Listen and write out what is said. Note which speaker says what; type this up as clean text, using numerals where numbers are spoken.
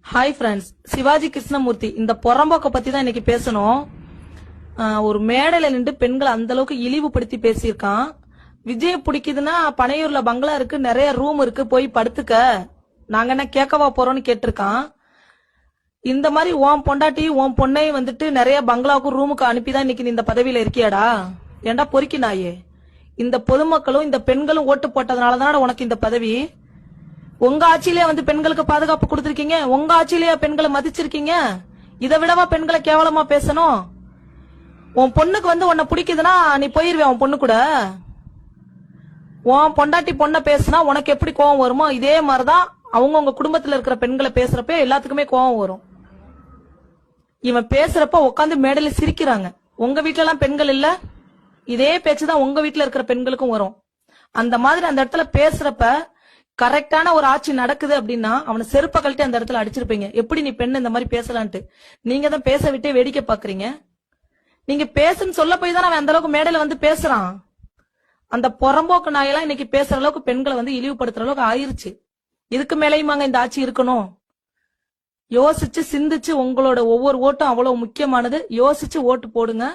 Speaker 1: Hi friends, Sivaji Krishnamurthy இந்த புறம்போக்க பத்தி தான் இன்னைக்கு பேசணும். ஒரு மேடையில நின்று பெண்களை அந்த அளவுக்கு இழிவுபடுத்தி பேசியிருக்கான். விஜய் பிடிக்குதுன்னா பனையூர்ல பங்களா இருக்கு, நிறைய ரூம் இருக்கு, போய் படுத்துக்க, நாங்க என்ன கேட்கவா போறோம்னு கேட்டிருக்கான். இந்த மாதிரி உன் பொண்டாட்டி உன் பொண்ணை வந்துட்டு நிறைய பங்களாவுக்கு ரூமுக்கு அனுப்பிதான் இன்னைக்கு நீ இந்த பதவியில இருக்கியாடா? ஏண்டா பொறுக்கி நாயே? இந்த பொதுமக்களும் இந்த பெண்களும் ஓட்டு போட்டதுனாலதான் உனக்கு இந்த பதவி. உங்க ஆட்சியிலேயே வந்து பெண்களுக்கு பாதுகாப்பு கொடுத்திருக்கீங்க, உங்க ஆட்சியிலேயே பெண்களை மதிச்சிருக்கீங்க. இதை விடவா பெண்களை கேவலமா பேசணும்? உன் பொண்ணுக்கு வந்து உன்னை பிடிக்குதுன்னா நீ போயிருவே உன் பொண்ணு கூட. உன் பொண்டாட்டி பொண்ண பேசுனா உனக்கு எப்படி கோவம் வருமோ இதே மாதிரிதான் அவங்கவுங்க குடும்பத்துல இருக்கிற பெண்களை பேசுறப்ப எல்லாத்துக்குமே கோவம் வரும். இவன் பேசுறப்ப உட்காந்து மேடையில சிரிக்கிறாங்க. உங்க வீட்டுல எல்லாம் பெண்கள் இல்ல, இதே பேச்சுதான் உங்க வீட்டுல இருக்கிற பெண்களுக்கும் வரும். அந்த மாதிரி அந்த இடத்துல பேசுறப்ப கரெக்டான ஒரு ஆட்சி நடக்குது அப்படின்னா அவனை செருப்ப கழட்டி அந்த இடத்துல அடிச்சிருப்பீங்க. எப்படி நீ பெண் இந்த மாதிரி பேசலான்ட்டு நீங்க தான் பேச விட்டே வேடிக்கை பாக்குறீங்க. நீங்க பேசுன்னு சொல்ல போய் தான் அவன் அந்த அளவுக்கு மேடையில வந்து பேசுறான். அந்த புறம்போக்கு நாயெல்லாம் இன்னைக்கு பேசுற அளவுக்கு பெண்களை வந்து இழிவுபடுத்துற அளவுக்கு ஆயிருச்சு. இதுக்கு மேலேயுமாங்க இந்த ஆட்சி இருக்கணும்? யோசிச்சு சிந்திச்சு, உங்களோட ஒவ்வொரு ஓட்டும் அவ்வளவு முக்கியமானது. யோசிச்சு ஓட்டு போடுங்க.